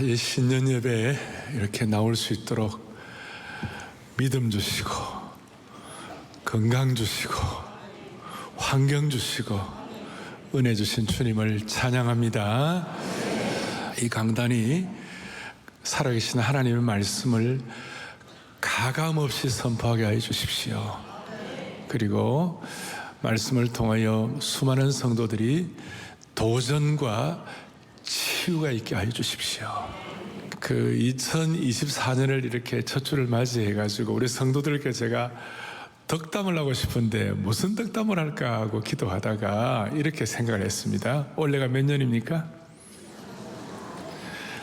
이 신년 예배에 이렇게 나올 수 있도록 믿음 주시고 건강 주시고 환경 주시고 은혜 주신 주님을 찬양합니다. 이 강단이 살아계신 하나님의 말씀을 가감없이 선포하게 하여 주십시오. 그리고 말씀을 통하여 수많은 성도들이 도전과 치유가 있게 하여 주십시오. 2024년을 이렇게 첫 주를 맞이해가지고 우리 성도들께 제가 덕담을 하고 싶은데 무슨 덕담을 할까 하고 기도하다가 이렇게 생각을 했습니다. 올해가 몇 년입니까?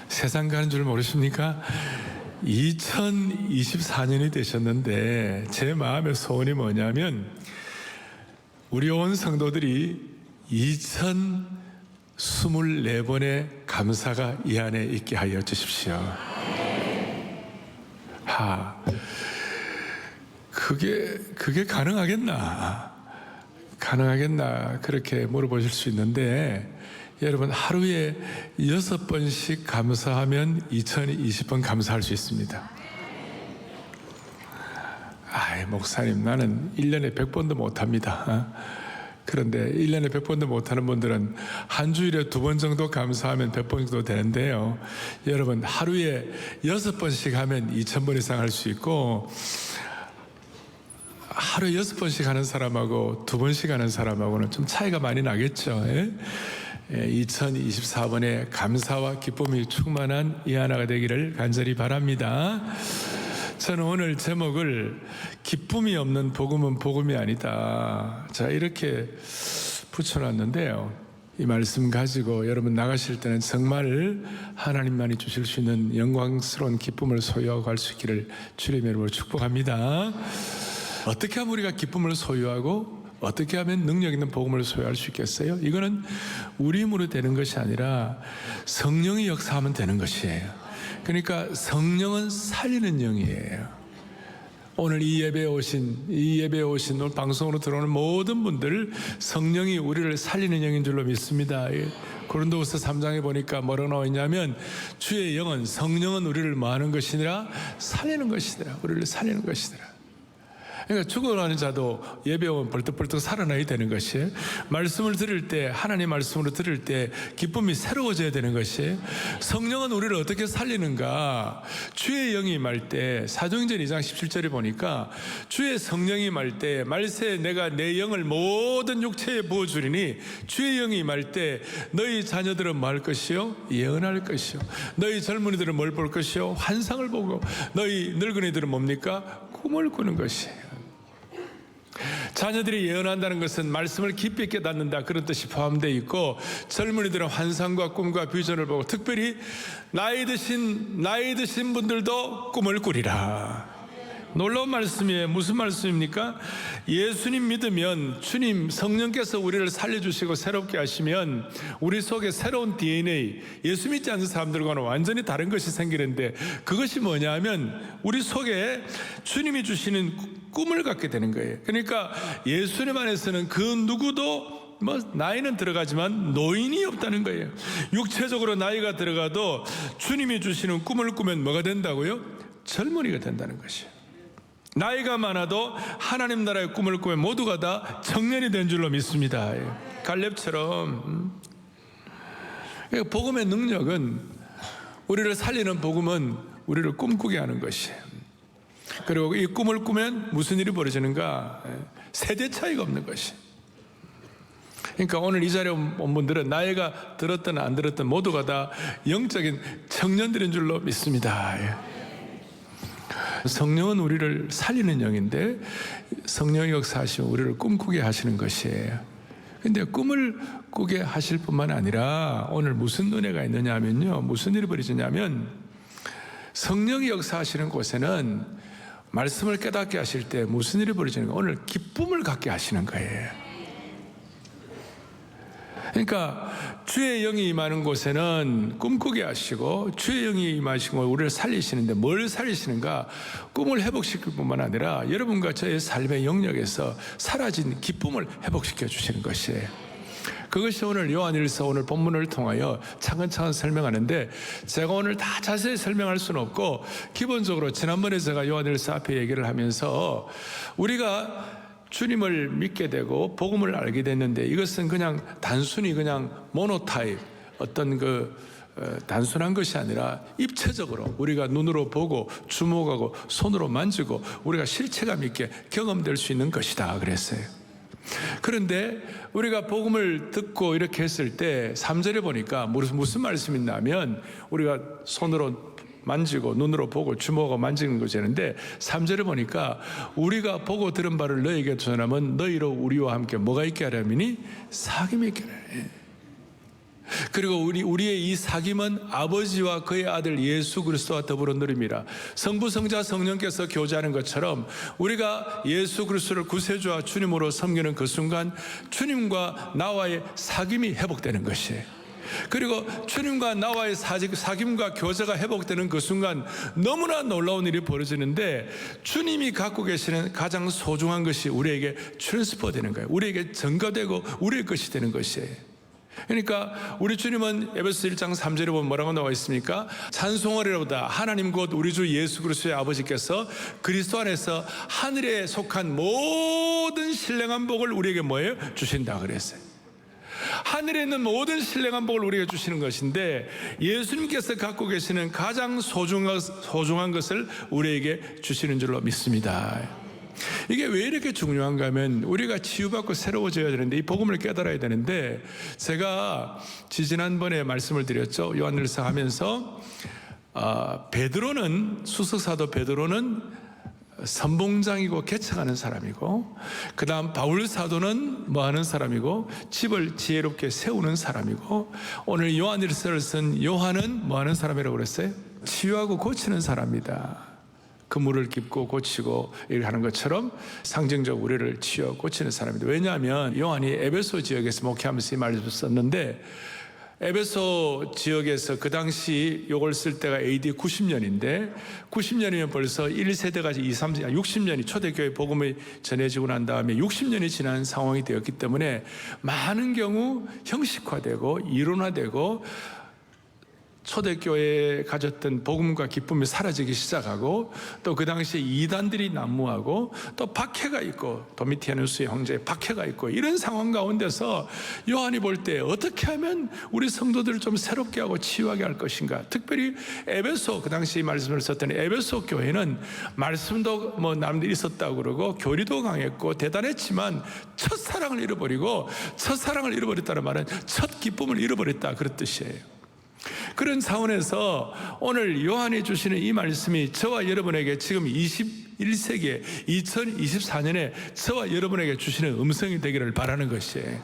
세상 가는 줄 모르십니까? 2024년이 되셨는데 제 마음의 소원이 뭐냐면 우리 온 성도들이 2024번의 감사가 이 안에 있게 하여 주십시오. 그게 가능하겠나? 그렇게 물어보실 수 있는데 여러분 하루에 6번씩 감사하면 2020번 감사할 수 있습니다. 목사님 나는 1년에 100번도 못합니다. 그런데 1년에 100번도 못하는 분들은 한 주일에 2번 정도 감사하면 100번 정도 되는데요. 여러분 하루에 6번씩 하면 2000번 이상 할 수 있고 하루에 6번씩 하는 사람하고 2번씩 하는 사람하고는 좀 차이가 많이 나겠죠. 2024번에 감사와 기쁨이 충만한 이 하나가 되기를 간절히 바랍니다. 저는 오늘 제목을 기쁨이 없는 복음은 복음이 아니다. 자, 이렇게 붙여놨는데요. 이 말씀 가지고 여러분 나가실 때는 정말 하나님만이 주실 수 있는 영광스러운 기쁨을 소유하고 갈 수 있기를 주님의 이름으로 축복합니다. 어떻게 하면 우리가 기쁨을 소유하고 어떻게 하면 능력 있는 복음을 소유할 수 있겠어요? 이거는 우리 힘으로 되는 것이 아니라 성령이 역사하면 되는 것이에요. 그러니까 성령은 살리는 영이에요. 오늘 이 예배에 오신 오늘 방송으로 들어오는 모든 분들 성령이 우리를 살리는 영인 줄로 믿습니다. 고린도후서 3장에 보니까 뭐라고 나와 있냐면 주의 영은 성령은 우리를 뭐 하는 것이니라? 살리는 것이니라. 우리를 살리는 것이니라. 그러니까 죽어가는 자도 예배 오면 벌떡벌떡 살아나야 되는 것이에요. 말씀을 들을 때 하나님 말씀으로 들을 때 기쁨이 새로워져야 되는 것이에요. 성령은 우리를 어떻게 살리는가? 주의 영이 임할 때 사도행전 2장 17절에 보니까 주의 성령이 임할 때 말세 내가 내 영을 모든 육체에 부어주리니 주의 영이 임할 때 너희 자녀들은 뭐 할 것이요? 예언할 것이요. 너희 젊은이들은 뭘 볼 것이요? 환상을 보고 너희 늙은이들은 뭡니까? 꿈을 꾸는 것이에요. 자녀들이 예언한다는 것은 말씀을 깊이 깨닫는다 그런 뜻이 포함되어 있고 젊은이들은 환상과 꿈과 비전을 보고 특별히 나이 드신 분들도 꿈을 꾸리라. 놀라운 말씀이에요. 무슨 말씀입니까? 예수님 믿으면 주님 성령께서 우리를 살려주시고 새롭게 하시면 우리 속에 새로운 DNA, 예수 믿지 않는 사람들과는 완전히 다른 것이 생기는데 그것이 뭐냐 하면 우리 속에 주님이 주시는 꿈을 갖게 되는 거예요. 그러니까 예수님 안에서는 그 누구도 나이는 들어가지만 노인이 없다는 거예요. 육체적으로 나이가 들어가도 주님이 주시는 꿈을 꾸면 뭐가 된다고요? 젊은이가 된다는 것이에요. 나이가 많아도 하나님 나라의 꿈을 꾸면 모두가 다 청년이 된 줄로 믿습니다. 갈렙처럼. 복음의 능력은 우리를 살리는 복음은 우리를 꿈꾸게 하는 것이에요. 그리고 이 꿈을 꾸면 무슨 일이 벌어지는가? 세대 차이가 없는 것이. 그러니까 오늘 이 자리에 온 분들은 나이가 들었든 안 들었든 모두가 다 영적인 청년들인 줄로 믿습니다. 성령은 우리를 살리는 영인데 성령이 역사하시면 우리를 꿈꾸게 하시는 것이에요. 근데 꿈을 꾸게 하실 뿐만 아니라 오늘 무슨 은혜가 있느냐 하면요, 무슨 일이 벌어지냐면 성령이 역사하시는 곳에는 말씀을 깨닫게 하실 때 무슨 일이 벌어지는가? 오늘 기쁨을 갖게 하시는 거예요. 그러니까 주의 영이 임하는 곳에는 꿈꾸게 하시고 주의 영이 임하시고 우리를 살리시는데 뭘 살리시는가? 꿈을 회복시킬 뿐만 아니라 여러분과 저의 삶의 영역에서 사라진 기쁨을 회복시켜 주시는 것이에요. 그것이 오늘 요한일서 오늘 본문을 통하여 차근차근 설명하는데, 제가 오늘 다 자세히 설명할 수는 없고, 기본적으로 지난번에 제가 요한일서 앞에 얘기를 하면서 우리가 주님을 믿게 되고 복음을 알게 됐는데, 이것은 그냥 단순히 그냥 모노타입, 어떤 단순한 것이 아니라 입체적으로 우리가 눈으로 보고 주목하고 손으로 만지고 우리가 실체감 있게 경험될 수 있는 것이다 그랬어요. 그런데 우리가 복음을 듣고 이렇게 했을 때 3절에 보니까 무슨 말씀이 있냐면, 우리가 손으로 만지고 눈으로 보고 주목하고 만지는 것이었는데, 3절에 보니까 우리가 보고 들은 바를 너희에게 전하면 너희로 우리와 함께 뭐가 있게 하려면이 사귐이 있게 하려. 그리고 우리의 이 사귐은 아버지와 그의 아들 예수 그리스도와 더불어 누림이라. 성부 성자 성령께서 교제하는 것처럼 우리가 예수 그리스도를 구세주와 주님으로 섬기는 그 순간 주님과 나와의 사귐이 회복되는 것이에요. 그리고 주님과 나와의 사귐과 교제가 회복되는 그 순간 너무나 놀라운 일이 벌어지는데, 주님이 갖고 계시는 가장 소중한 것이 우리에게 트랜스퍼 되는 거예요. 우리에게 전가되고 우리의 것이 되는 것이에요. 그러니까 우리 주님은 에베소 1장 3절에 보면 뭐라고 나와 있습니까? 찬송하리로다 하나님 곧 우리 주 예수 그리스도의 아버지께서 그리스도 안에서 하늘에 속한 모든 신령한 복을 우리에게 뭐예요? 주신다 그랬어요. 하늘에 있는 모든 신령한 복을 우리에게 주시는 것인데, 예수님께서 갖고 계시는 가장 소중한 것을 우리에게 주시는 줄로 믿습니다. 이게 왜 이렇게 중요한가 하면, 우리가 치유받고 새로워져야 되는데 이 복음을 깨달아야 되는데, 제가 지지난번에 말씀을 드렸죠. 요한일서 하면서 베드로는, 수석사도 베드로는 선봉장이고 개척하는 사람이고, 그 다음 바울 사도는 뭐 하는 사람이고 집을 지혜롭게 세우는 사람이고, 오늘 요한일서를 쓴 요한은 뭐 하는 사람이라고 그랬어요? 치유하고 고치는 사람이다. 그물을 깁고 고치고 이렇게 하는 것처럼 상징적 우리를 치유하고 고치는 사람이다. 왜냐하면 요한이 에베소 지역에서 목회하면서 이 말을 썼는데, 에베소 지역에서 그 당시 요걸 쓸 때가 AD 90년인데 90년이면 벌써 1세대가 60년이 초대교회 복음이 전해지고 난 다음에 60년이 지난 상황이 되었기 때문에 많은 경우 형식화되고 이론화되고 초대교회에 가졌던 복음과 기쁨이 사라지기 시작하고, 또 그 당시에 이단들이 난무하고 또 박해가 있고, 도미티아누스의 황제의 박해가 있고, 이런 상황 가운데서 요한이 볼 때 어떻게 하면 우리 성도들을 좀 새롭게 하고 치유하게 할 것인가. 특별히 에베소, 그 당시 말씀을 썼던 에베소 교회는 말씀도 뭐 남들이 있었다고 그러고 교리도 강했고 대단했지만 첫사랑을 잃어버렸다는 말은 첫 기쁨을 잃어버렸다 그런 뜻이에요. 그런 차원에서 오늘 요한이 주시는 이 말씀이 저와 여러분에게 지금 21세기에 2024년에 저와 여러분에게 주시는 음성이 되기를 바라는 것이에요.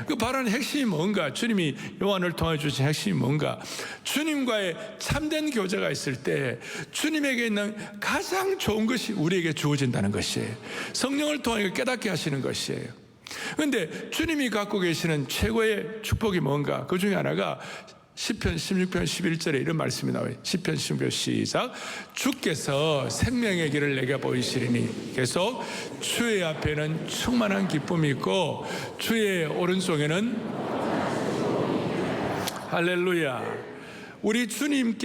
그 바라는 핵심이 뭔가? 주님이 요한을 통해 주신 핵심이 뭔가? 주님과의 참된 교제가 있을 때 주님에게 있는 가장 좋은 것이 우리에게 주어진다는 것이에요. 성령을 통해 깨닫게 하시는 것이에요. 그런데 주님이 갖고 계시는 최고의 축복이 뭔가? 그 중에 하나가 시편 16편 11절에 이런 말씀이 나와요. 시편 16편 시작. 주께서 생명의 길을 내게 보이시리니, 계속 주의 앞에는 충만한 기쁨이 있고 주의 오른쪽에는, 할렐루야, 우리 주님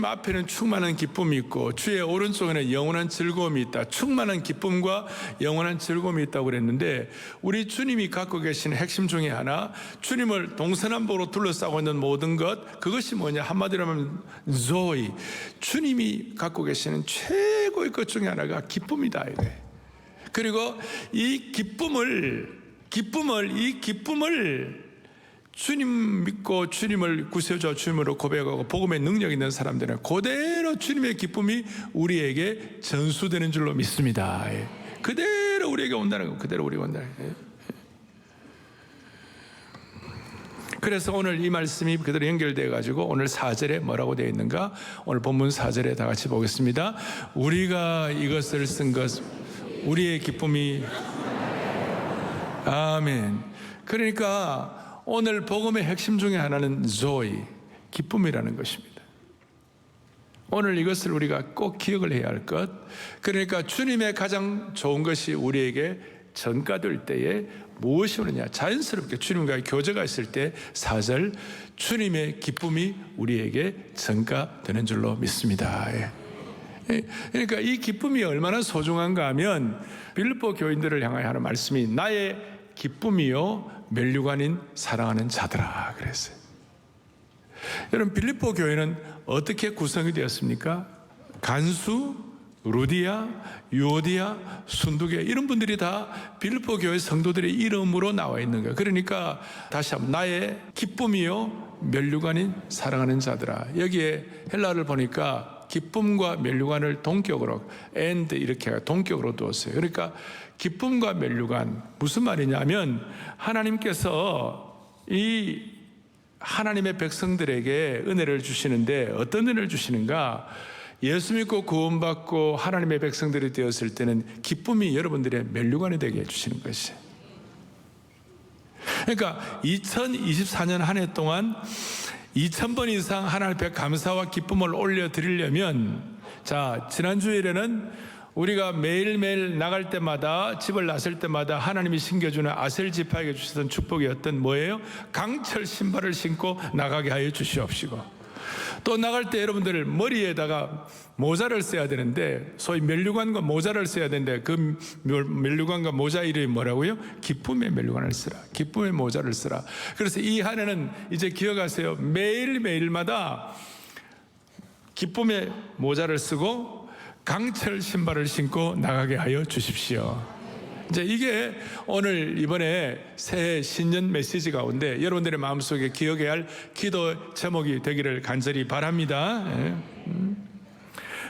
앞에는 충만한 기쁨이 있고 주의 오른쪽에는 영원한 즐거움이 있다. 충만한 기쁨과 영원한 즐거움이 있다고 그랬는데, 우리 주님이 갖고 계시는 핵심 중에 하나, 주님을 동서남북으로 둘러싸고 있는 모든 것, 그것이 뭐냐? 한마디로 하면 조이, 주님이 갖고 계시는 최고의 것 중에 하나가 기쁨이다 이거예요. 그리고 이 기쁨을 주님 믿고 주님을 구세주와 주님으로 고백하고 복음의 능력 있는 사람들은 그대로 주님의 기쁨이 우리에게 전수되는 줄로 믿습니다. 그대로 우리에게 온다는 거, 그대로 우리에게 온다는 거예요. 그래서 오늘 이 말씀이 그대로 연결되어 가지고 오늘 4절에 뭐라고 되어 있는가? 오늘 본문 4절에 다 같이 보겠습니다. 우리가 이것을 쓴 것, 우리의 기쁨이, 아멘. 그러니까 오늘 복음의 핵심 중에 하나는 조이, 기쁨이라는 것입니다. 오늘 이것을 우리가 꼭 기억을 해야 할 것. 그러니까 주님의 가장 좋은 것이 우리에게 전가될 때에 무엇이 오느냐? 자연스럽게 주님과의 교제가 있을 때 4절 주님의 기쁨이 우리에게 전가되는 줄로 믿습니다. 그러니까 이 기쁨이 얼마나 소중한가 하면 빌립보 교인들을 향하여 하는 말씀이 나의 기쁨이요 면류관인 사랑하는 자들아 그랬어요. 여러분 빌립보 교회는 어떻게 구성이 되었습니까? 간수, 루디아, 유오디아, 순두계 이런 분들이 다 빌립보 교회 성도들의 이름으로 나와 있는 거예요. 그러니까 다시 한번 나의 기쁨이요 면류관인 사랑하는 자들아. 여기에 헬라어를 보니까 기쁨과 면류관을 동격으로 and 이렇게 동격으로 두었어요. 그러니까 기쁨과 면류관 무슨 말이냐면 하나님께서 이 하나님의 백성들에게 은혜를 주시는데 어떤 은혜를 주시는가? 예수 믿고 구원받고 하나님의 백성들이 되었을 때는 기쁨이 여러분들의 면류관이 되게 해주시는 것이에요. 그러니까 2024년 한 해 동안 2000번 이상 하나님 앞에 감사와 기쁨을 올려드리려면 자 지난주일에는 우리가 매일매일 나갈 때마다 집을 나설 때마다 하나님이 신겨주는 아셀 지파에게 주시던 축복이 어떤 뭐예요? 강철 신발을 신고 나가게 하여 주시옵시고 또 나갈 때 여러분들 머리에다가 모자를 써야 되는데 소위 면류관과 모자를 써야 되는데 그 면류관과 모자 이름이 뭐라고요? 기쁨의 면류관을 쓰라. 기쁨의 모자를 쓰라. 그래서 이 한 해는 이제 기억하세요. 매일매일마다 기쁨의 모자를 쓰고 강철 신발을 신고 나가게 하여 주십시오. 이제 이게 오늘 이번에 새해 신년 메시지 가운데 여러분들의 마음속에 기억해야 할 기도 제목이 되기를 간절히 바랍니다.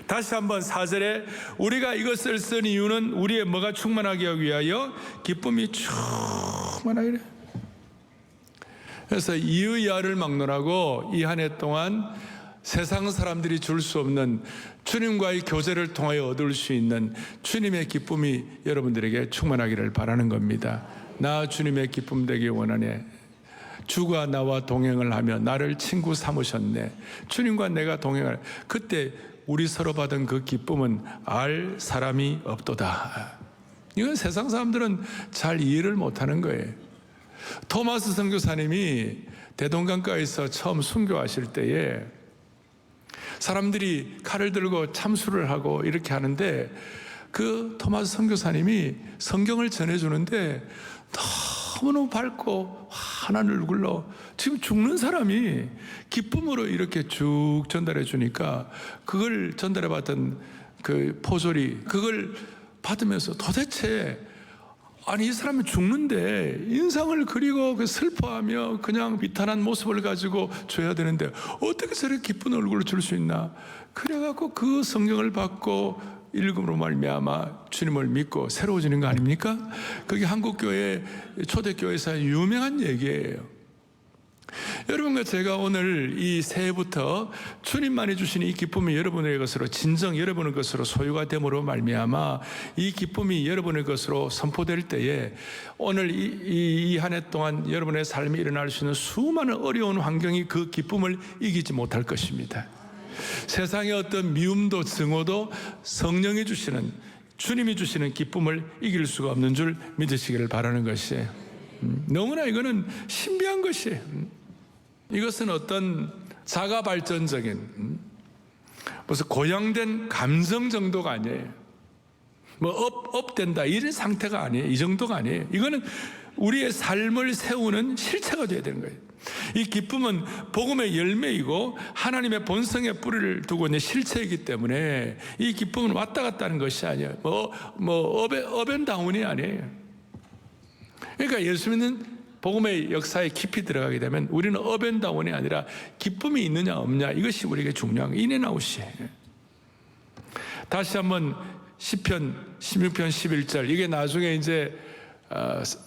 다시 한번 4절에 우리가 이것을 쓴 이유는 우리의 뭐가 충만하게 하기 위하여 기쁨이 충만하게. 그래서 이의야를 막론하고 이 한 해 동안 세상 사람들이 줄 수 없는 주님과의 교제를 통하여 얻을 수 있는 주님의 기쁨이 여러분들에게 충만하기를 바라는 겁니다. 나 주님의 기쁨 되기 원하네. 주가 나와 동행을 하며 나를 친구 삼으셨네. 주님과 내가 동행을 그때 우리 서로 받은 그 기쁨은 알 사람이 없도다. 이건 세상 사람들은 잘 이해를 못하는 거예요. 토마스 선교사님이 대동강가에서 처음 순교하실 때에 사람들이 칼을 들고 참수를 하고 이렇게 하는데 그 토마스 선교사님이 성경을 전해주는데 너무너무 밝고 환한 얼굴로 지금 죽는 사람이 기쁨으로 이렇게 쭉 전달해 주니까 그걸 전달해 받던 그 포졸이 그걸 받으면서 도대체 아니 이 사람이 죽는데 인상을 그리고 그 슬퍼하며 그냥 비탄한 모습을 가지고 줘야 되는데 어떻게 저렇게 기쁜 얼굴을 줄 수 있나? 그래갖고 그 성경을 받고 읽음으로 말미암아 주님을 믿고 새로워지는 거 아닙니까? 그게 한국교회 초대교회에서 유명한 얘기예요. 여러분과 제가 오늘 이 새해부터 주님만이 주시는 이 기쁨이 여러분의 것으로 진정 여러분의 것으로 소유가 됨으로 말미암아 이 기쁨이 여러분의 것으로 선포될 때에 오늘 이 한 해 동안 여러분의 삶에 일어날 수 있는 수많은 어려운 환경이 그 기쁨을 이기지 못할 것입니다. 세상의 어떤 미움도 증오도 성령이 주시는 주님이 주시는 기쁨을 이길 수가 없는 줄 믿으시기를 바라는 것이에요. 너무나 이거는 신비한 것이에요. 이것은 어떤 자가 발전적인 무슨 고양된 감성 정도가 아니에요. 뭐 업된다 이런 상태가 아니에요. 이 정도가 아니에요. 이거는 우리의 삶을 세우는 실체가 되어야 되는 거예요. 이 기쁨은 복음의 열매이고 하나님의 본성의 뿌리를 두고 있는 실체이기 때문에 이 기쁨은 왔다 갔다 하는 것이 아니에요. 업앤다운이 아니에요. 그러니까 예수 믿는 복음의 역사에 깊이 들어가게 되면 우리는 업앤다운이 아니라 기쁨이 있느냐 없느냐 이것이 우리에게 중요한 거예요. 인앤아웃이에요. 다시 한번 시편 16편 11절 이게 나중에 이제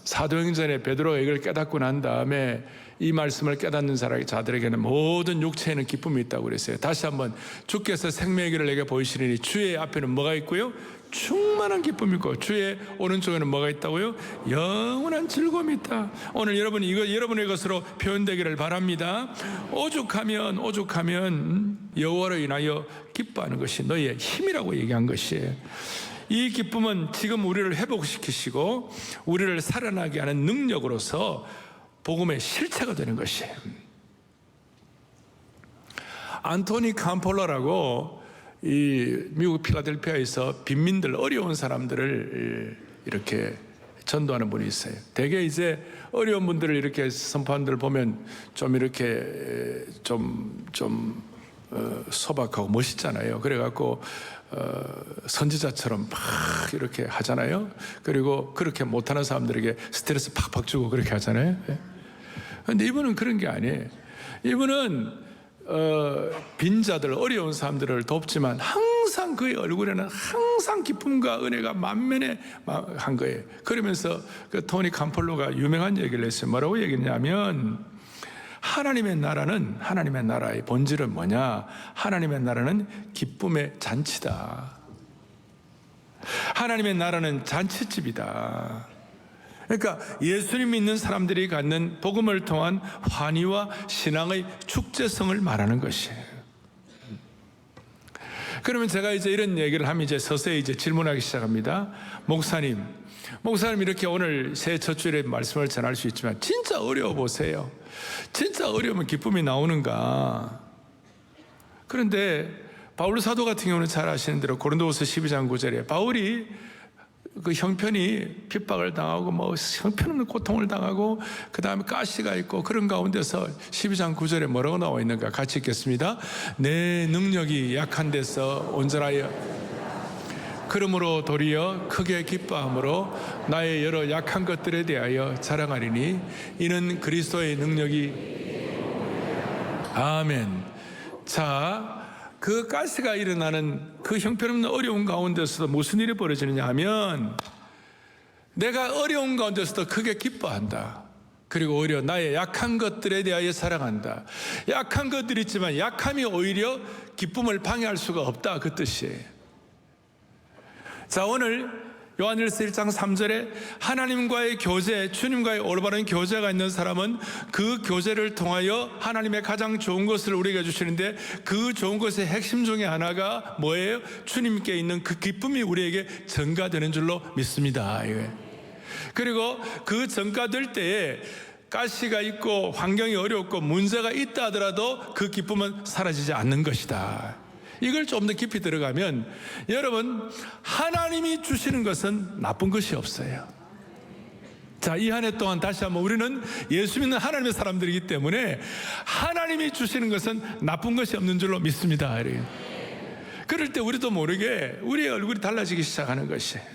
사도행전에 베드로가 이걸 깨닫고 난 다음에 이 말씀을 깨닫는 자들에게는 모든 육체에는 기쁨이 있다고 그랬어요. 다시 한번 주께서 생명의 길을 내게 보이시리니 주의 앞에는 뭐가 있고요? 충만한 기쁨이 있고 주의 오른쪽에는 뭐가 있다고요? 영원한 즐거움이 있다. 오늘 여러분이 이거 여러분의 것으로 표현되기를 바랍니다. 오죽하면 여호와로 인하여 기뻐하는 것이 너희의 힘이라고 얘기한 것이에요. 이 기쁨은 지금 우리를 회복시키시고 우리를 살아나게 하는 능력으로서 복음의 실체가 되는 것이에요. 안토니 캄폴러라고 이 미국 필라델피아에서 빈민들, 어려운 사람들을 이렇게 전도하는 분이 있어요. 대개 이제 어려운 분들을 이렇게 선포하는 데를 보면 좀 이렇게 소박하고 멋있잖아요. 그래갖고 선지자처럼 막 이렇게 하잖아요. 그리고 그렇게 못하는 사람들에게 스트레스 팍팍 주고 그렇게 하잖아요. 그런데 이분은 그런 게 아니에요. 이분은 빈자들, 어려운 사람들을 돕지만 항상 그의 얼굴에는 항상 기쁨과 은혜가 만면한 거예요. 그러면서 그 토니 캄폴로가 유명한 얘기를 했어요. 뭐라고 얘기했냐면, 하나님의 나라의 본질은 뭐냐? 하나님의 나라는 기쁨의 잔치다. 하나님의 나라는 잔치집이다. 그러니까 예수님 믿는 사람들이 갖는 복음을 통한 환희와 신앙의 축제성을 말하는 것이에요. 그러면 제가 이제 이런 얘기를 하면 이제 서서히 이제 질문하기 시작합니다. 목사님 이렇게 오늘 새 첫 주일에 말씀을 전할 수 있지만 진짜 어려워 보세요. 진짜 어려우면 기쁨이 나오는가? 그런데 바울 사도 같은 경우는 잘 아시는 대로 고린도후서 12장 9절에 바울이 그 형편이 핍박을 당하고 뭐 형편없는 고통을 당하고 그 다음에 가시가 있고 그런 가운데서 12장 9절에 뭐라고 나와 있는가 같이 읽겠습니다. 내 능력이 약한 데서 온전하여 그러므로 도리어 크게 기뻐함으로 나의 여러 약한 것들에 대하여 자랑하리니 이는 그리스도의 능력이 아멘. 자, 그 가스가 일어나는 그 형편없는 어려운 가운데서도 무슨 일이 벌어지느냐 하면 내가 어려운 가운데서도 크게 기뻐한다. 그리고 오히려 나의 약한 것들에 대하여 사랑한다. 약한 것들이 있지만 약함이 오히려 기쁨을 방해할 수가 없다. 그 뜻이에요. 자, 오늘 요한일서 1장 3절에 하나님과의 교제, 주님과의 올바른 교제가 있는 사람은 그 교제를 통하여 하나님의 가장 좋은 것을 우리에게 주시는데 그 좋은 것의 핵심 중에 하나가 뭐예요? 주님께 있는 그 기쁨이 우리에게 전가되는 줄로 믿습니다. 그리고 그 전가될 때에 가시가 있고 환경이 어렵고 문제가 있다 하더라도 그 기쁨은 사라지지 않는 것이다. 이걸 좀 더 깊이 들어가면 여러분, 하나님이 주시는 것은 나쁜 것이 없어요. 자, 이 한 해 동안 다시 한번 우리는 예수 믿는 하나님의 사람들이기 때문에 하나님이 주시는 것은 나쁜 것이 없는 줄로 믿습니다. 그럴 때 우리도 모르게 우리의 얼굴이 달라지기 시작하는 것이에요.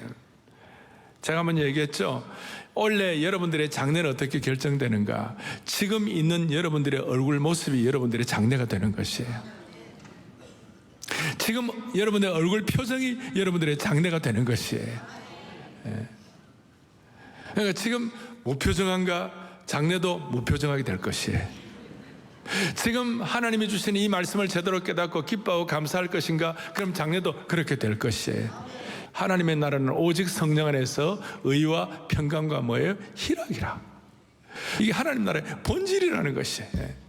제가 한번 얘기했죠. 원래 여러분들의 장래는 어떻게 결정되는가? 지금 있는 여러분들의 얼굴 모습이 여러분들의 장래가 되는 것이에요. 지금 여러분의 얼굴 표정이 여러분들의 장래가 되는 것이에요. 그러니까 지금 무표정한가? 장래도 무표정하게 될 것이에요. 지금 하나님이 주신 이 말씀을 제대로 깨닫고 기뻐하고 감사할 것인가? 그럼 장래도 그렇게 될 것이에요. 하나님의 나라는 오직 성령 안에서 의와 평강과 뭐예요? 희락이라. 이게 하나님 나라의 본질이라는 것이에요.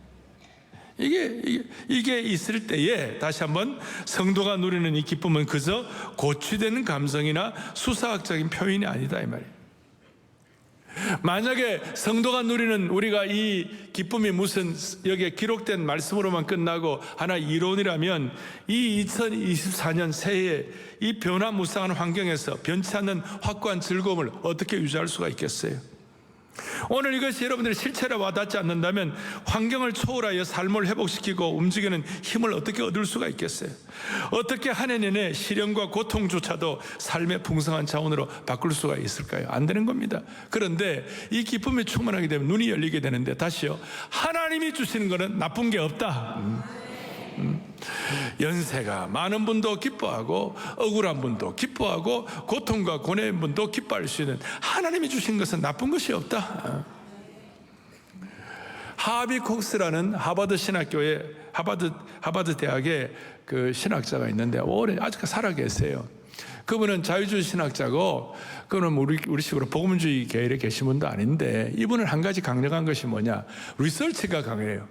이게 있을 때에 다시 한번 성도가 누리는 이 기쁨은 그저 고취되는 감성이나 수사학적인 표현이 아니다 이 말이에요. 만약에 성도가 누리는 우리가 이 기쁨이 무슨 여기에 기록된 말씀으로만 끝나고 하나 이론이라면 이 2024년 새해에 이 변화무쌍한 환경에서 변치 않는 확고한 즐거움을 어떻게 유지할 수가 있겠어요? 오늘 이것이 여러분들의 실체로 와닿지 않는다면 환경을 초월하여 삶을 회복시키고 움직이는 힘을 어떻게 얻을 수가 있겠어요? 어떻게 한 해 내내 시련과 고통조차도 삶의 풍성한 차원으로 바꿀 수가 있을까요? 안 되는 겁니다. 그런데 이 기쁨이 충만하게 되면 눈이 열리게 되는데 다시요, 하나님이 주시는 것은 나쁜 게 없다. 연세가 많은 분도 기뻐하고 억울한 분도 기뻐하고 고통과 고뇌인 분도 기뻐할 수 있는 하나님이 주신 것은 나쁜 것이 없다. 하비 콕스라는 하버드 신학교의 하버드 대학의 그 신학자가 있는데 오래 아직 살아 계세요. 그분은 자유주의 신학자고 그분은 우리 식으로 복음주의 계열에 계신 분도 아닌데 이분은 한 가지 강력한 것이 뭐냐? 리서치가 강해요.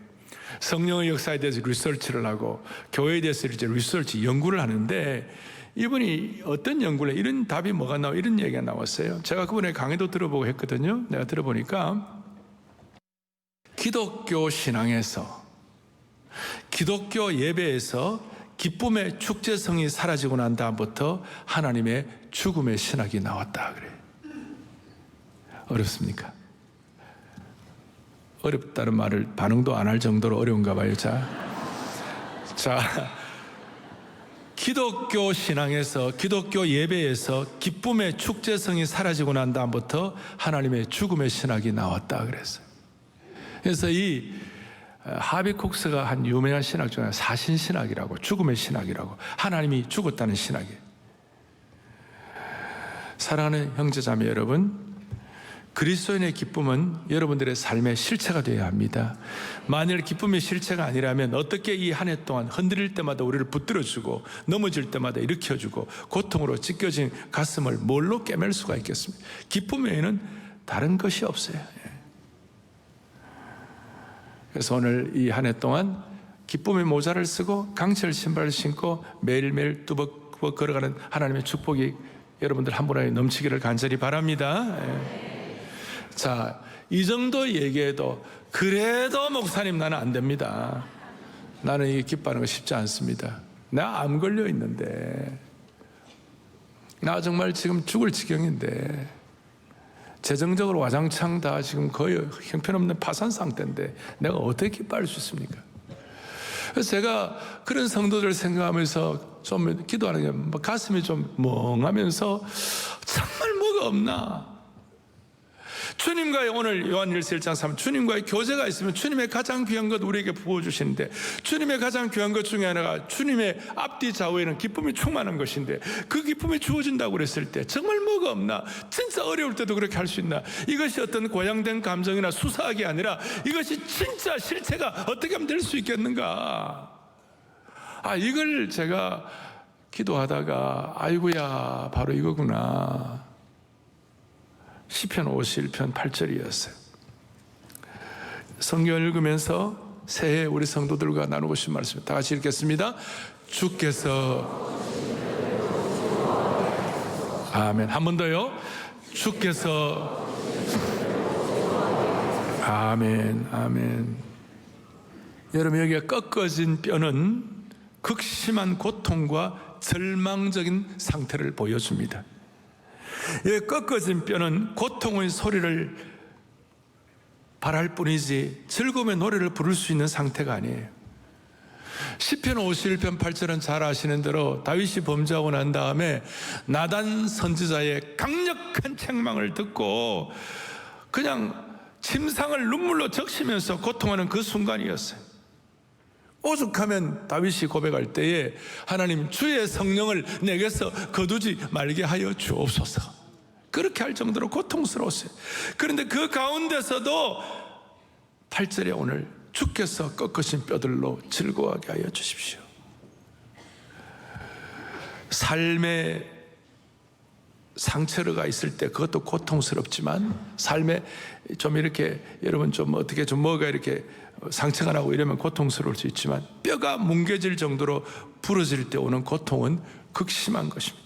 성령의 역사에 대해서 리서치를 하고 교회에 대해서 이제 리서치 연구를 하는데 이분이 어떤 연구를 해? 이런 답이 뭐가 나와? 이런 얘기가 나왔어요. 제가 그분의 강의도 들어보고 했거든요. 내가 들어보니까 기독교 신앙에서, 기독교 예배에서 기쁨의 축제성이 사라지고 난 다음부터 하나님의 죽음의 신학이 나왔다 그래요. 어렵습니까? 어렵다는 말을 반응도 안 할 정도로 어려운가 봐요. 자, 기독교 신앙에서, 기독교 예배에서 기쁨의 축제성이 사라지고 난 다음부터 하나님의 죽음의 신학이 나왔다 그랬어요. 그래서 이 하비쿡스가 한 유명한 신학 중에 사신신학이라고, 죽음의 신학이라고, 하나님이 죽었다는 신학이에요. 사랑하는 형제자매 여러분, 그리스도인의 기쁨은 여러분들의 삶의 실체가 되어야 합니다. 만일 기쁨이 실체가 아니라면 어떻게 이 한 해 동안 흔들릴 때마다 우리를 붙들어주고 넘어질 때마다 일으켜주고 고통으로 찢겨진 가슴을 뭘로 깨맬 수가 있겠습니까? 기쁨 외에는 다른 것이 없어요. 그래서 오늘 이 한 해 동안 기쁨의 모자를 쓰고 강철 신발을 신고 매일매일 뚜벅뚜벅 걸어가는 하나님의 축복이 여러분들 한 분에 넘치기를 간절히 바랍니다. 자, 이 정도 얘기해도 그래도 목사님 나는 안 됩니다. 나는 이게 기뻐하는 거 쉽지 않습니다. 나 암 걸려 있는데, 나 정말 지금 죽을 지경인데, 재정적으로 와장창 다 지금 거의 형편없는 파산 상태인데 내가 어떻게 기뻐할 수 있습니까? 그래서 제가 그런 성도들 생각하면서 좀 기도하는 게 가슴이 좀 멍하면서 정말 뭐가 없나? 주님과의 오늘 요한일서 1장 3 주님과의 교제가 있으면 주님의 가장 귀한 것 우리에게 부어주시는데, 주님의 가장 귀한 것 중에 하나가 주님의 앞뒤 좌우에는 기쁨이 충만한 것인데, 그 기쁨이 주어진다고 그랬을 때 정말 뭐가 없나? 진짜 어려울 때도 그렇게 할 수 있나? 이것이 어떤 고양된 감정이나 수사학이 아니라 이것이 진짜 실체가 어떻게 하면 될 수 있겠는가? 이걸 제가 기도하다가 아이고야 바로 이거구나. 시편 51편 8절이었어요. 성경 읽으면서 새해 우리 성도들과 나누고 싶은 말씀 다 같이 읽겠습니다. 주께서, 아멘. 한 번 더요. 주께서, 아멘, 아멘. 여러분, 여기가 꺾어진 뼈는 극심한 고통과 절망적인 상태를 보여줍니다. 이 꺾어진 뼈는 고통의 소리를 바랄 뿐이지 즐거움의 노래를 부를 수 있는 상태가 아니에요. 시편 51편 8절은 잘 아시는 대로 다윗이 범죄하고 난 다음에 나단 선지자의 강력한 책망을 듣고 그냥 침상을 눈물로 적시면서 고통하는 그 순간이었어요. 오죽하면 다윗이 고백할 때에 하나님, 주의 성령을 내게서 거두지 말게 하여 주옵소서, 그렇게 할 정도로 고통스러웠어요. 그런데 그 가운데서도 8절에 오늘 주께서 꺾으신 뼈들로 즐거워하게 하여 주십시오. 삶의 상처가 있을 때 그것도 고통스럽지만, 삶에 좀 이렇게 여러분 좀 어떻게 좀 뭐가 이렇게 상처가 나고 이러면 고통스러울 수 있지만, 뼈가 뭉개질 정도로 부러질 때 오는 고통은 극심한 것입니다.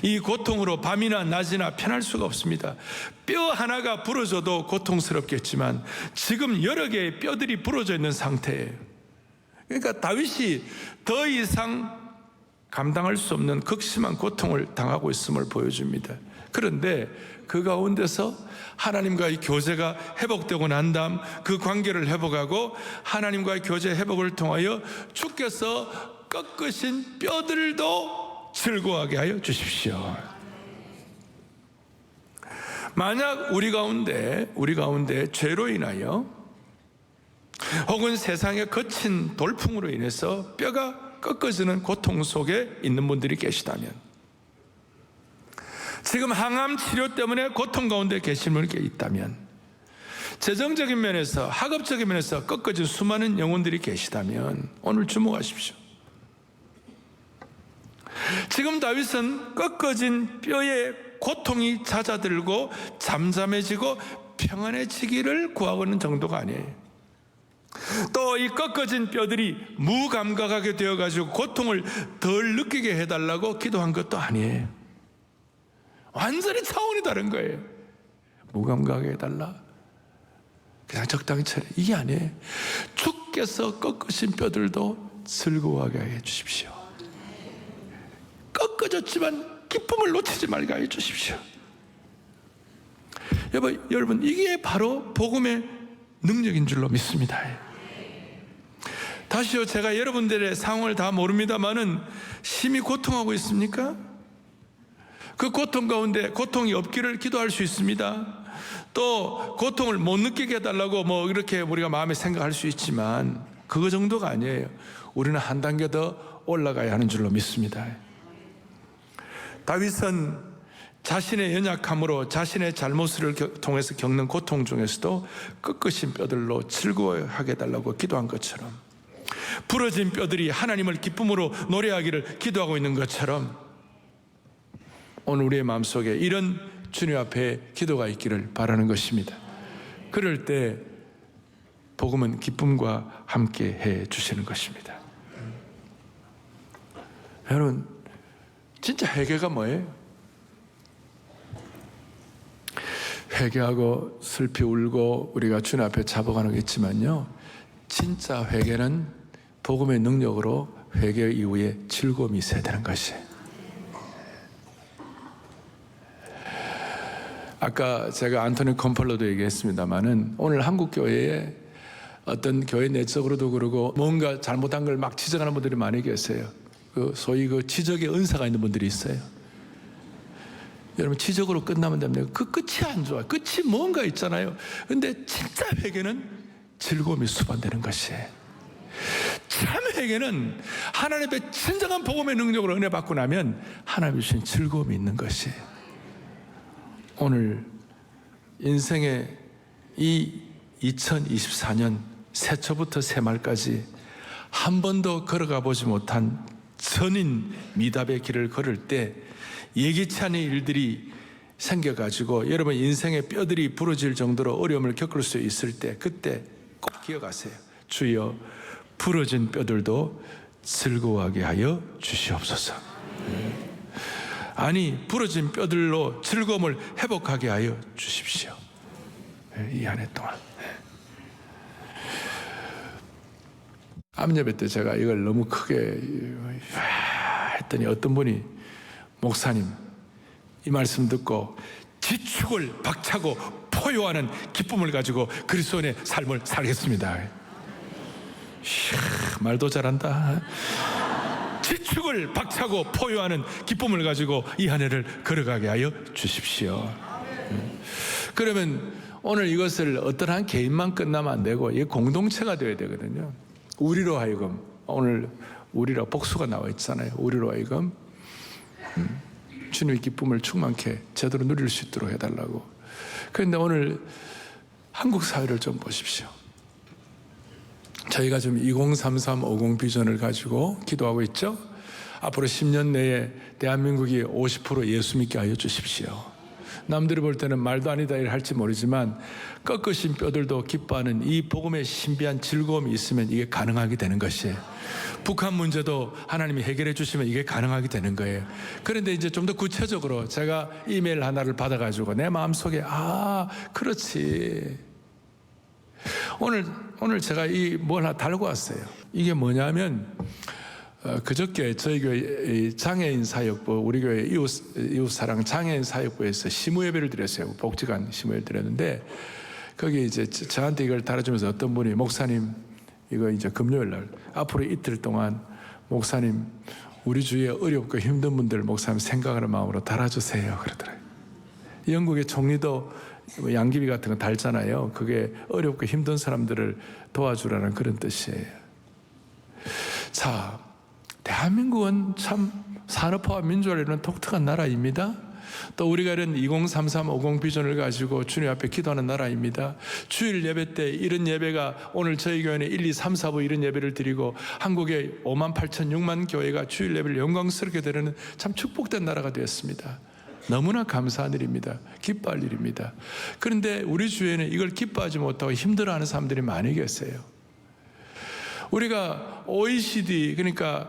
이 고통으로 밤이나 낮이나 편할 수가 없습니다. 뼈 하나가 부러져도 고통스럽겠지만 지금 여러 개의 뼈들이 부러져 있는 상태예요. 그러니까 다윗이 더 이상 감당할 수 없는 극심한 고통을 당하고 있음을 보여줍니다. 그런데 그 가운데서 하나님과의 교제가 회복되고 난 다음 그 관계를 회복하고 하나님과의 교제 회복을 통하여 주께서 꺾으신 뼈들도 즐거워하게 하여 주십시오. 만약 우리 가운데 죄로 인하여 혹은 세상의 거친 돌풍으로 인해서 뼈가 꺾어지는 고통 속에 있는 분들이 계시다면, 지금 항암 치료 때문에 고통 가운데 계신 분이 있다면, 재정적인 면에서, 학업적인 면에서 꺾어진 수많은 영혼들이 계시다면 오늘 주목하십시오. 지금 다윗은 꺾어진 뼈에 고통이 잦아들고 잠잠해지고 평안해지기를 구하고 있는 정도가 아니에요. 또 이 꺾어진 뼈들이 무감각하게 되어가지고 고통을 덜 느끼게 해달라고 기도한 것도 아니에요. 완전히 차원이 다른 거예요. 무감각하게 해달라, 그냥 적당히 차려, 이게 아니에요. 주께서 꺾으신 뼈들도 즐거워하게 해 주십시오. 꺾어졌지만 기쁨을 놓치지 말게 해 주십시오. 여러분, 이게 바로 복음의 능력인 줄로 믿습니다. 다시요, 제가 여러분들의 상황을 다 모릅니다만은 심히 고통하고 있습니까? 그 고통 가운데 고통이 없기를 기도할 수 있습니다. 또 고통을 못 느끼게 해달라고 이렇게 우리가 마음에 생각할 수 있지만 그거 정도가 아니에요. 우리는 한 단계 더 올라가야 하는 줄로 믿습니다. 다윗은 자신의 연약함으로 자신의 잘못을 통해서 겪는 고통 중에서도 꺾으신 뼈들로 즐거워하게 해달라고 기도한 것처럼, 부러진 뼈들이 하나님을 기쁨으로 노래하기를 기도하고 있는 것처럼 오늘 우리의 마음속에 이런 주님 앞에 기도가 있기를 바라는 것입니다. 그럴 때 복음은 기쁨과 함께 해 주시는 것입니다. 여러분, 진짜 회개가 뭐예요? 회개하고 슬피 울고 우리가 주님 앞에 잡아가는 게 있지만요, 진짜 회개는 복음의 능력으로 회개 이후에 즐거움이 있어야 되는 것이에요. 아까 제가 안토니 컴펄러도 얘기했습니다마는 오늘 한국 교회에 어떤 교회 내적으로도 그러고 뭔가 잘못한 걸 막 지적하는 분들이 많이 계세요. 소위 지적의 은사가 있는 분들이 있어요. 여러분, 지적으로 끝나면 됩니다. 그 끝이 안 좋아요. 끝이 뭔가 있잖아요. 근데 진짜 회개는 즐거움이 수반되는 것이에요. 참 회개는 하나님 앞에 진정한 복음의 능력으로 은혜 받고 나면 하나님 주신 즐거움이 있는 것이에요. 오늘 인생의 이 2024년 새초부터 새말까지 한 번도 걸어가 보지 못한 전인 미답의 길을 걸을 때 예기치 않은 일들이 생겨가지고 여러분 인생의 뼈들이 부러질 정도로 어려움을 겪을 수 있을 때, 그때 꼭 기억하세요. 주여, 부러진 뼈들도 즐거워하게 하여 주시옵소서. 아니, 부러진 뼈들로 즐거움을 회복하게 하여 주십시오. 이 한 해 동안 암예배 때 제가 이걸 너무 크게 했더니 어떤 분이, 목사님, 이 말씀 듣고 지축을 박차고 포효하는 기쁨을 가지고 그리스도인의 삶을 살겠습니다. 말도 잘한다. 지축을 박차고 포효하는 기쁨을 가지고 이 한 해를 걸어가게 하여 주십시오. 그러면 오늘 이것을 어떤 한 개인만 끝나면 안 되고 이 공동체가 되어야 되거든요. 우리로 하여금, 오늘 우리라 복수가 나와 있잖아요. 우리로 하여금 주님의 기쁨을 충만케 제대로 누릴 수 있도록 해달라고. 그런데 오늘 한국 사회를 좀 보십시오. 저희가 지금 2033 50 비전을 가지고 기도하고 있죠. 앞으로 10년 내에 대한민국이 50% 예수 믿게 하여 주십시오. 남들이 볼 때는 말도 아니다 할지 모르지만 꺾으신 뼈들도 기뻐하는 이 복음의 신비한 즐거움이 있으면 이게 가능하게 되는 것이에요. 북한 문제도 하나님이 해결해 주시면 이게 가능하게 되는 거예요. 그런데 이제 좀 더 구체적으로 제가 이메일 하나를 받아가지고 내 마음속에 그렇지, 오늘 제가 뭘 하나 달고 왔어요. 이게 뭐냐면 그저께 저희 교회 장애인 사역부, 우리 교회 이웃사랑 장애인 사역부에서 시무예배를 드렸어요. 복지관 시무예배를 드렸는데 거기 이제 저한테 이걸 달아주면서 어떤 분이, 목사님, 이거 이제 금요일 날 앞으로 이틀 동안 목사님 우리 주위에 어렵고 힘든 분들 목사님 생각하는 마음으로 달아주세요 그러더라고요. 영국의 총리도 양귀비 같은 거 달잖아요. 그게 어렵고 힘든 사람들을 도와주라는 그런 뜻이에요. 자, 대한민국은 참 산업화와 민주화를 이루는 독특한 나라입니다. 또 우리가 이런 2033 50 비전을 가지고 주님 앞에 기도하는 나라입니다. 주일 예배 때 이런 예배가, 오늘 저희 교회는 1, 2, 3, 4부 이런 예배를 드리고 한국의 5만 8천 6만 교회가 주일 예배를 영광스럽게 드리는 참 축복된 나라가 되었습니다. 너무나 감사한 일입니다. 기뻐할 일입니다. 그런데 우리 주위에는 이걸 기뻐하지 못하고 힘들어하는 사람들이 많이 계세요. 우리가 OECD, 그러니까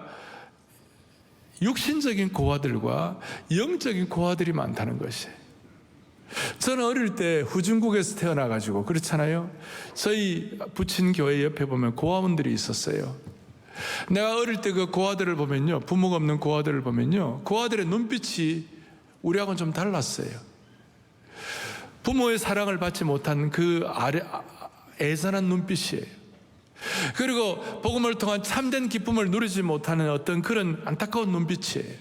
육신적인 고아들과 영적인 고아들이 많다는 것이에요. 저는 어릴 때 후진국에서 태어나가지고 그렇잖아요. 저희 부친 교회 옆에 보면 고아원들이 있었어요. 내가 어릴 때 그 고아들을 보면요, 부모가 없는 고아들을 보면요, 고아들의 눈빛이 우리하고는 좀 달랐어요. 부모의 사랑을 받지 못한 그 애잔한 눈빛이에요. 그리고 복음을 통한 참된 기쁨을 누리지 못하는 어떤 그런 안타까운 눈빛이에요.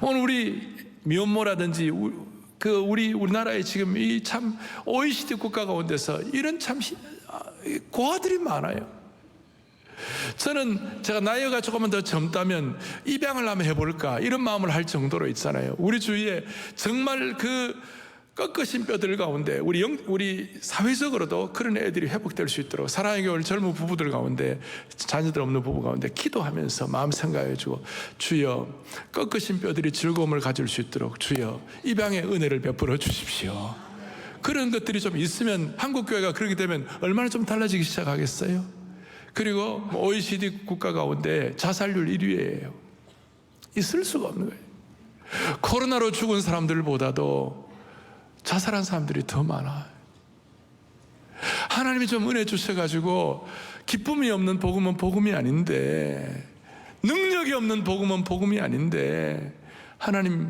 오늘 우리 미얀마라든지 우리나라에 지금 이 참 OECD 국가 가운데서 이런 참 고아들이 많아요. 저는 제가 나이가 조금만 더 젊다면 입양을 한번 해볼까 이런 마음을 할 정도로 있잖아요. 우리 주위에 정말 그 꺾으신 뼈들 가운데 우리 사회적으로도 그런 애들이 회복될 수 있도록 사랑의 교회 젊은 부부들 가운데, 자녀들 없는 부부 가운데 기도하면서 마음 생각해주고, 주여 꺾으신 뼈들이 즐거움을 가질 수 있도록 주여 입양의 은혜를 베풀어 주십시오. 그런 것들이 좀 있으면 한국교회가 그렇게 되면 얼마나 좀 달라지기 시작하겠어요. 그리고 OECD 국가 가운데 자살률 1위예요. 있을 수가 없는 거예요. 코로나로 죽은 사람들보다도 자살한 사람들이 더 많아요. 하나님이 좀 은혜 주셔가지고 기쁨이 없는 복음은 복음이 아닌데, 능력이 없는 복음은 복음이 아닌데, 하나님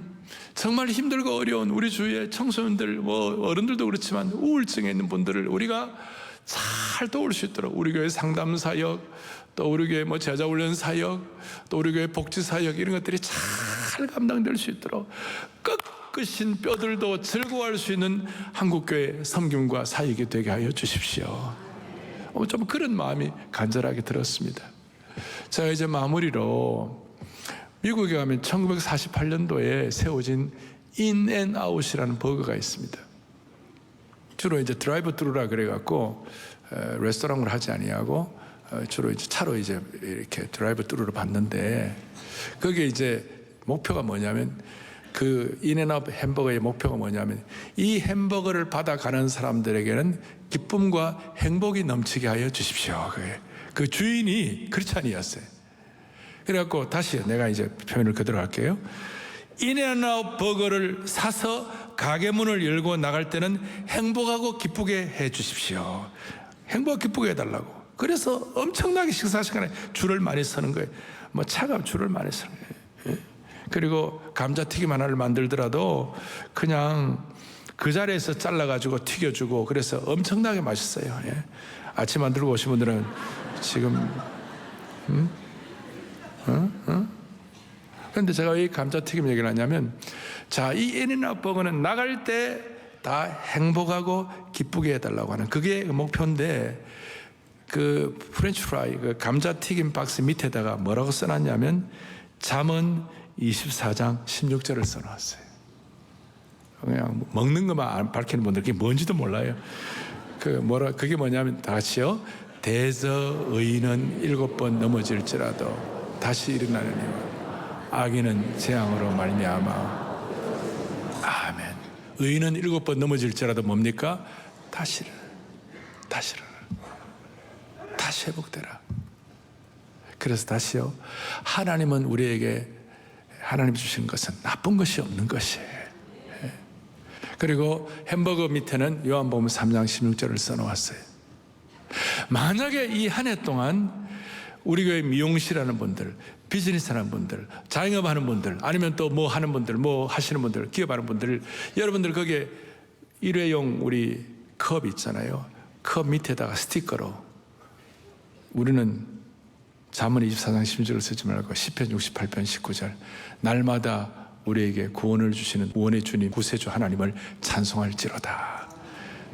정말 힘들고 어려운 우리 주위의 청소년들, 어른들도 그렇지만 우울증에 있는 분들을 우리가 잘 도울 수 있도록 우리 교회 상담 사역, 또 우리 교회 제자훈련 사역, 또 우리 교회 복지 사역, 이런 것들이 잘 감당될 수 있도록 꺾으신 뼈들도 즐거워할 수 있는 한국교회 섬김과 사역이 되게 하여 주십시오. 좀 그런 마음이 간절하게 들었습니다. 제가 이제 마무리로 미국에 가면 1948년도에 세워진 인앤아웃이라는 버거가 있습니다. 주로 이제 드라이브 트루라 그래갖고 레스토랑을 하지 아니하고 주로 이제 차로 이제 이렇게 드라이브 트루를 받는데, 거기에 이제 목표가 뭐냐면, 그 인앤아웃 햄버거의 목표가 뭐냐면, 이 햄버거를 받아가는 사람들에게는 기쁨과 행복이 넘치게 하여 주십시오. 그 주인이 크리스찬이었어요. 그래갖고 다시 내가 이제 표현을 그대로 할게요. 인앤아웃 버거를 사서 가게 문을 열고 나갈 때는 행복하고 기쁘게 해 주십시오. 행복하고 기쁘게 해달라고. 그래서 엄청나게 식사 시간에 줄을 많이 서는 거예요. 차가 줄을 많이 서는 거예요. 그리고 감자튀김 하나를 만들더라도 그냥 그 자리에서 잘라가지고 튀겨주고, 그래서 엄청나게 맛있어요. 아침 안 들고 오신 분들은 지금 그런데 제가 왜 감자튀김 얘기를 하냐면, 자, 이 인앤아웃 버거는 나갈 때 다 행복하고 기쁘게 해달라고 하는 그게 목표인데, 그 프렌치 프라이, 그 감자튀김 박스 밑에다가 뭐라고 써놨냐면 잠언 24장 16절을 써놨어요. 그냥 먹는 것만 밝히는 분들 그게 뭔지도 몰라요. 그게 뭐냐면, 다 같이요. 대저 의인은 7번 넘어질지라도 다시 일어나느니와 악인은 재앙으로 말미암아. 아멘. 의인은 7번 넘어질지라도 뭡니까? 다시 회복되라. 그래서 다시요. 하나님은 우리에게 하나님 주신 것은 나쁜 것이 없는 것이에요. 그리고 햄버거 밑에는 요한복음 3장 16절을 써놓았어요. 만약에 이 한 해 동안 우리 교회 미용실하는 분들, 비즈니스 하는 분들, 자영업 하는 분들, 아니면 또 뭐 하는 분들, 뭐 하시는 분들, 기업하는 분들, 여러분들 거기에 일회용 우리 컵 있잖아요. 컵 밑에다가 스티커로 우리는 잠언 24장 16절을 쓰지 말고 시편 68편 19절, 날마다 우리에게 구원을 주시는 구원의 주님 구세주 하나님을 찬송할지로다.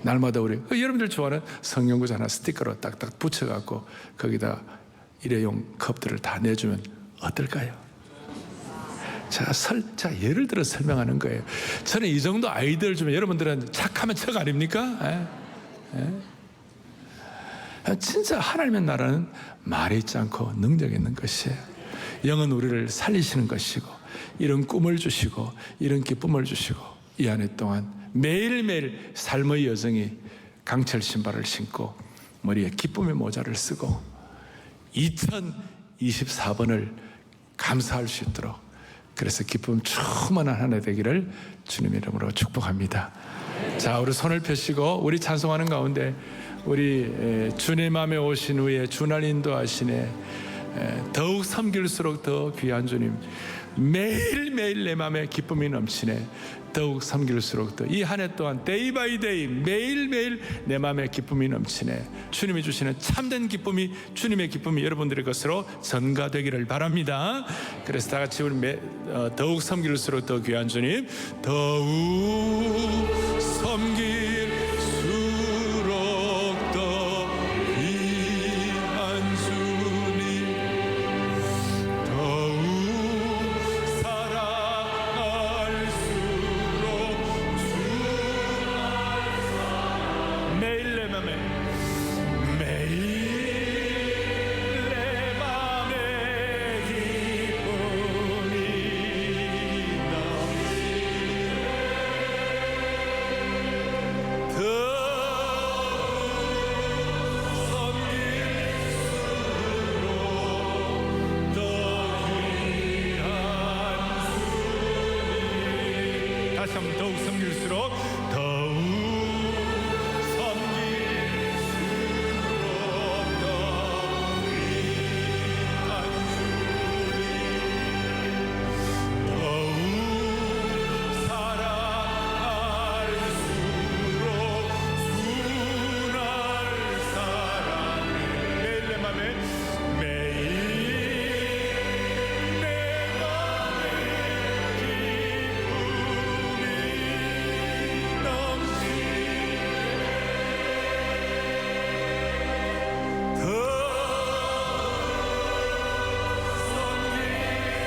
날마다 여러분들 좋아하는 성경구절 하나 스티커로 딱딱 붙여갖고 거기다 일회용 컵들을 다 내주면 어떨까요? 제가 예를 들어 설명하는 거예요. 저는 이 정도 아이디어를 주면 여러분들은 착하면 척 아닙니까? 진짜 하나님의 나라는 말이 있지 않고 능력 있는 것이에요. 영은 우리를 살리시는 것이고, 이런 꿈을 주시고 이런 기쁨을 주시고, 이 한 해 동안 매일매일 삶의 여정이 강철 신발을 신고 머리에 기쁨의 모자를 쓰고 2024번을 감사할 수 있도록, 그래서 기쁨 충만한 한 해 되기를 주님 이름으로 축복합니다. 자, 우리 손을 펴시고 우리 찬송하는 가운데 우리 주님 마음에 오신 후에 주날 인도하시네, 더욱 섬길수록 더 귀한 주님, 매일매일 내 마음에 기쁨이 넘치네, 더욱 섬길수록 더, 이 한 해 동안 데이 바이 데이 매일매일 내 마음에 기쁨이 넘치네, 주님이 주시는 참된 기쁨이, 주님의 기쁨이 여러분들의 것으로 전가되기를 바랍니다. 그래서 다 같이 우리 더욱 섬길수록 더 귀한 주님, 더욱 섬길수록 더 귀한 주님, 더욱 매일 내 맘에, 매일 내 맘에 기쁨이 넘치네, 더욱 섬길수록 더 귀한 주님. 다시 한번 더욱 섬길수록 더욱 매일 내 맘에, 매일 내 맘에 기쁨이 더욱 섬길수록 더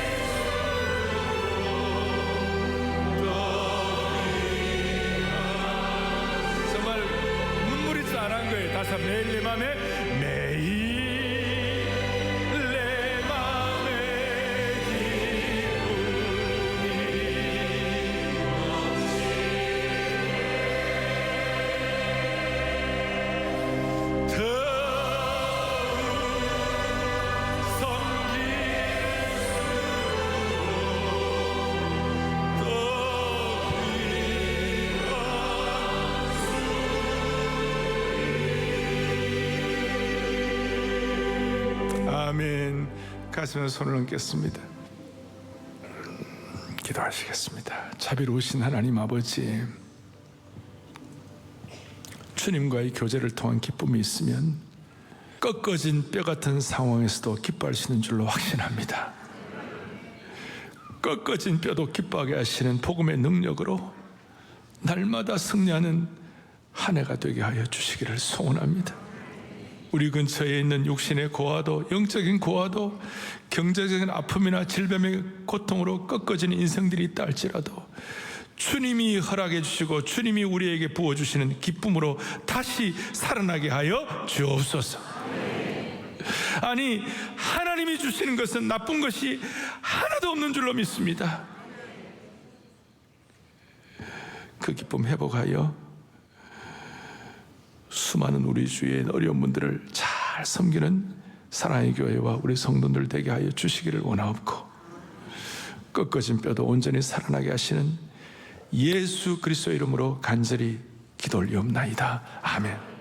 아멘. 가슴에 손을 얹겠습니다. 기도하시겠습니다. 자비로우신 하나님 아버지, 주님과의 교제를 통한 기쁨이 있으면 꺾어진 뼈 같은 상황에서도 기뻐할 수 있는 줄로 확신합니다. 꺾어진 뼈도 기뻐하게 하시는 복음의 능력으로 날마다 승리하는 한 해가 되게 하여 주시기를 소원합니다. 우리 근처에 있는 육신의 고아도, 영적인 고아도, 경제적인 아픔이나 질병의 고통으로 꺾어지는 인생들이 있다 할지라도 주님이 허락해 주시고 주님이 우리에게 부어주시는 기쁨으로 다시 살아나게 하여 주옵소서. 아니, 하나님이 주시는 것은 나쁜 것이 하나도 없는 줄로 믿습니다. 그 기쁨 회복하여 수많은 우리 주위의 어려운 분들을 잘 섬기는 사랑의 교회와 우리 성도들 되게 하여 주시기를 원하옵고, 꺾어진 뼈도 온전히 살아나게 하시는 예수 그리스도 이름으로 간절히 기도 올리옵나이다. 아멘.